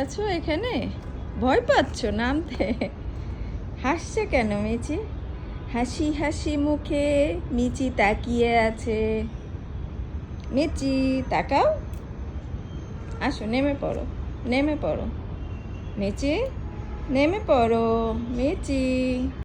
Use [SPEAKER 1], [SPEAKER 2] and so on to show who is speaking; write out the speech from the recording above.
[SPEAKER 1] আছো এখানে? ভয় পাচ্ছ নামতে? হাসছে কেন মিচি? হাসি হাসি মুখে মিচি তাকিয়ে আছে। মিচি তাকাও। আসো নেমে পড়ো, নেমে পড়ো। মিচি নেমে পড়ো। মিচি।